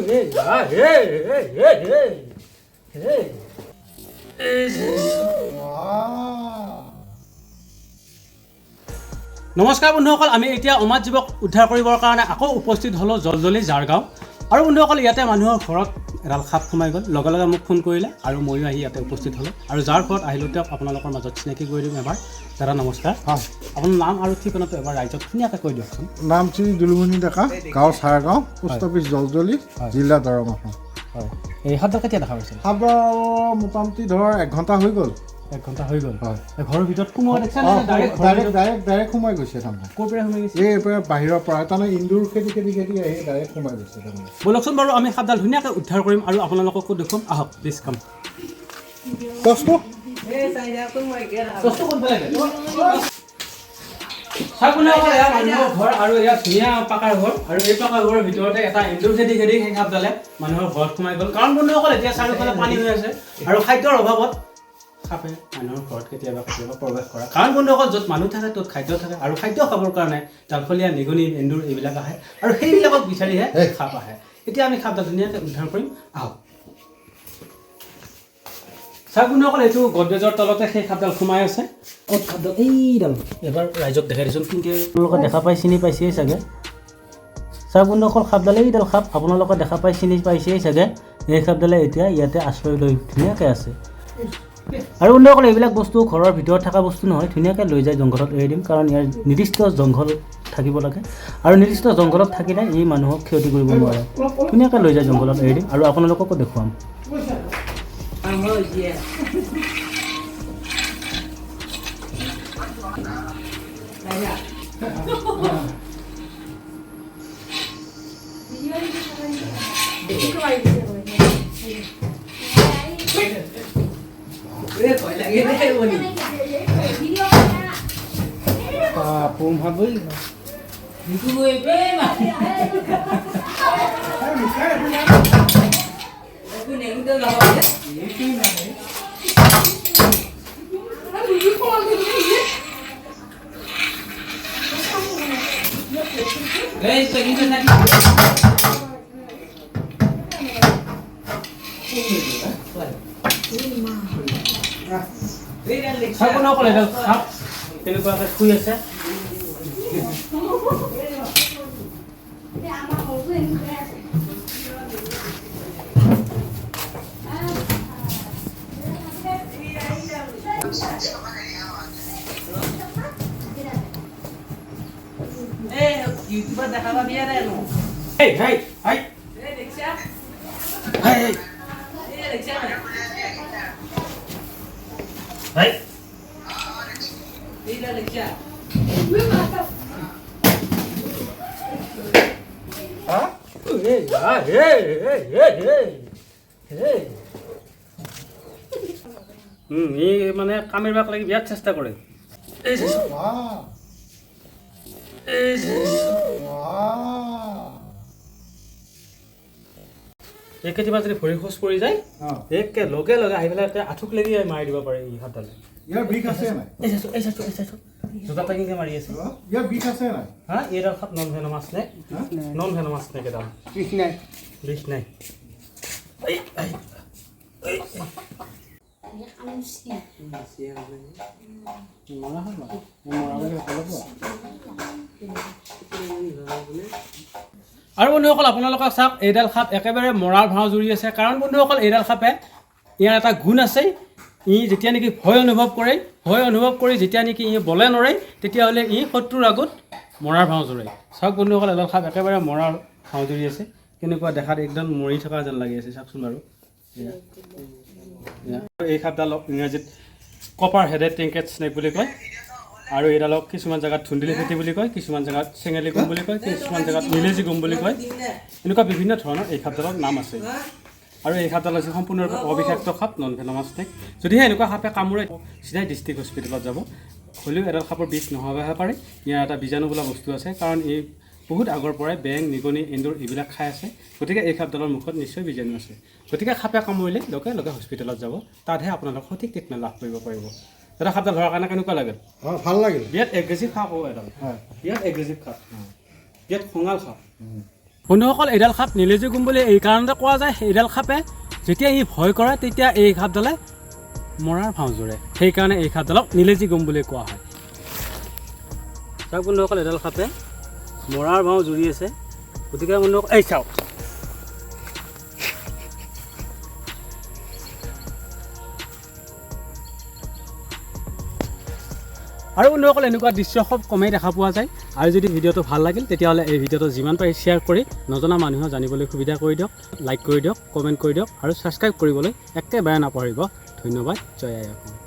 নমস্কাৰ বন্ধুসকল, আমি এতিয়া অমাত জীৱক উদ্ধাৰ কৰিবৰ কাৰণে আকৌ উপস্থিত হ'লোঁ জলজলি ঝাৰগাঁও। আৰু বন্ধুসকল, ইয়াতে মানুহৰ ঘৰত এডাল সাপ সোমাই গ'ল। লগে লগে মোক ফোন কৰিলে আৰু ময়ো আহি ইয়াতে উপস্থিত হ'লোঁ। আৰু যাৰ ঘৰত আহিলোঁ তেওঁক আপোনালোকৰ মাজত চিনাকি কৰি দিম এবাৰ। দাদা নমস্কাৰ। হয়, আপোনাৰ নাম আৰু ঠিকনাটো এবাৰ ৰাইজক ধুনীয়াকৈ কৈ দিয়কচোন। নাম শ্ৰী দুলুমণি ডেকা, গাঁও চাৰগাঁও, পোষ্ট অফিচ জলজলি, জিলা দৰং অসম। হয়, এই সাপডাল কেতিয়া দেখা পাইছিল? সাপডাল মোটামুটি ধৰ 1 ঘণ্টা হৈ গ'ল। 1 ঘণ্টা হৈ গ'ল। হয়, ঘৰৰ ভিতৰত সোমোৱা দেখিছে নে? ডাইৰেক্ট সোমাই গৈছে তাৰমানে। ক'ৰ পৰা সোমাই গৈছে? এই পৰা বাহিৰৰ পৰা তাৰমানে ইন্দুৰ খেদি আহি ডাইৰেক্ট সোমাই গৈছে তাৰমানে। ব'লকচোন বাৰু, আমি সাপডাল ধুনীয়াকৈ উদ্ধাৰ কৰিম আৰু আপোনালোককো দেখুৱাম। আহক প্লিজ কাম। মানুহৰ ঘৰ আৰু ইয়াত ধুনীয়া পাকাৰ ঘৰ, আৰু এই পাকাৰ ঘৰৰ ভিতৰতে এটা এন্দুৰ খেদি সেই সাপডালে মানুহৰ ঘৰত সোমাই গ'ল। কাৰণ বন্ধুসকল, এতিয়া চাৰিওফালে পানী হৈ আছে আৰু খাদ্যৰ অভাৱত সাপে মানুহৰ ঘৰত কেতিয়াবা প্ৰৱেশ কৰা। কাৰণ বন্ধুসকল, য'ত মানুহ থাকে ত'ত খাদ্য থাকে, আৰু খাদ্য খাবৰ কাৰণে ডালফলীয়া, নিগনি, এন্দুৰ এইবিলাক আহে, আৰু সেইবিলাকক বিচাৰিহে সাপ আহে। এতিয়া আমি সাপডাল ধুনীয়াকৈ উদ্ধাৰ কৰিম। আহক চাওক বন্ধুসকল, এইটো গডৰেজৰ তলতে সেই সাপডাল সোমাই আছে। ক'ত সাপডাল? এইডাল এবাৰ ৰাইজক দেখাই দিছোঁ। কিন্তু আপোনালোকে দেখা পাই চিনি পাইছেই চাগে। চাওক বন্ধুসকল, সাপডাল এইডাল সাপ আপোনালোকে দেখা পাই চিনি পাইছেই চাগে। এই সাপডালে এতিয়া ইয়াতে আশ্ৰয় লৈ ধুনীয়াকৈ আছে। আৰু বন্ধুসকল, এইবিলাক বস্তু ঘৰৰ ভিতৰত থকা বস্তু নহয়, ধুনীয়াকৈ লৈ যায় জংঘলত এৰি দিম। কাৰণ ইয়াৰ নিৰ্দিষ্ট জংঘল থাকিব লাগে, আৰু নিৰ্দিষ্ট জংঘলত থাকিলে ই মানুহক ক্ষতি কৰিব নোৱাৰে। ধুনীয়াকৈ লৈ যায় জংঘলত এৰি দিম আৰু আপোনালোককো দেখুৱাম। তেনেকুৱাকৈ শুই আছে। ই মানে কামিৰবাক লাগি বিৰাট চেষ্টা কৰে। কেতিয়াবা যদি ভৰি খোজ পৰি যায়, একে লগে লগে আহি পেলাই আঁঠুক লাগি মাৰি দিব পাৰে ই সাপডালে। ইয়াৰ বিষ আছে নাই? জোতা টাঙিকে মাৰি আছে। ইয়াৰ বিষ আছে নাই? হা, এইডাল সাপ নন ভেনমাছ নে? নন ভেনমাছ নে? কেইডাল বিষ নাই। আৰু বন্ধুসকল, আপোনালোকক চাওক, এইডাল সাপ একেবাৰে মৰাৰ ভাও জুৰি আছে। কাৰণ বন্ধুসকল, এইডাল সাপে ইয়াৰ এটা গুণ আছে। ই যেতিয়া নেকি ভয় অনুভৱ কৰি যেতিয়া নেকি ই বলে নৰে, তেতিয়াহ'লে ই শত্ৰুৰ আগত মৰাৰ ভাও জুৰে। চাওক বন্ধুসকল, এডাল সাপ একেবাৰে মৰাৰ ভাও জুৰি আছে। কেনেকুৱা দেখাত একদম মৰি থকা যেন লাগি আছে। চাওকচোন বাৰু, এই সাপডালক ইংৰাজীত কপাৰ হেডেড ট্ৰিংকেট স্নেক বুলি কয়। আৰু এইডালক কিছুমান জেগাত ধুন্দুলি ফেটি বুলি কয়, কিছুমান জেগাত চেঙেলী গুম বুলি কয়, কিছুমান জেগাত নীলেজী গুম বুলি কয়। এনেকুৱা বিভিন্ন ধৰণৰ এই সাপডালৰ নাম আছে। আৰু এই সাপডাল হৈছে সম্পূৰ্ণৰূপে অবিষাক্ত সাপ, নন ভেনমাছ স্নেক। যদিহে এনেকুৱা সাপে কামোৰে, চিধাই ডিষ্ট্ৰিক্ট হস্পিটেলত যাব। হ'লেও এডাল সাপৰ বিষ নহ'বহে পাৰে। ইয়াৰ এটা বীজাণু বোলা বস্তু আছে। কাৰণ এই বহুত আগৰ পৰাই বেং, নিগনি, এন্দুৰ এইবিলাক খাই আছে। গতিকে এই সাপডালৰ মুখত নিশ্চয় বীজাণু আছে। গতিকে সাপে কামুৰিলে লগে লগে হস্পিটেলত যাব। তাতহে আপোনালোক সঠিক ট্ৰিটমেণ্ট লাভ কৰিব পাৰিব। দাদা, সাপডাল ধৰাৰ কাৰণে কেনেকুৱা লাগিল? ভাল লাগিল। বিৰাট এগ্ৰেছিভ সাপ হ'ব এডাল। বিৰাট এগ্ৰেছিভ সাপ, বিৰাট খঙাল সাপ। বন্ধুসকল এইডাল সাপ নীলেজী গোম বুলি এই কাৰণতে কোৱা যায় এইডাল সাপে যেতিয়া ই ভয় কৰে তেতিয়া এই সাপডালে মৰাৰ ভাও জোৰে সেইকাৰণে এই সাপডালক নীলেজী গোম বুলি কোৱা হয় চাওক বন্ধুসকল এইডাল সাপে মৰাৰ ভাও জুৰি আছে গতিকে বন্ধুসকল এই চাওক আৰু বন্ধুসকল এনেকুৱা দৃশ্য খুব কমেই দেখা পোৱা যায় আৰু যদি ভিডিঅ'টো ভাল লাগিল তেতিয়াহ'লে এই ভিডিঅ'টো যিমান পাৰি শ্বেয়াৰ কৰি নজনা মানুহক জানিবলৈ সুবিধা কৰি দিয়ক লাইক কৰি দিয়ক কমেণ্ট কৰি দিয়ক আৰু ছাবস্ক্ৰাইব কৰিবলৈ একেবাৰে নাপাহৰিব ধন্যবাদ জয় আই অসম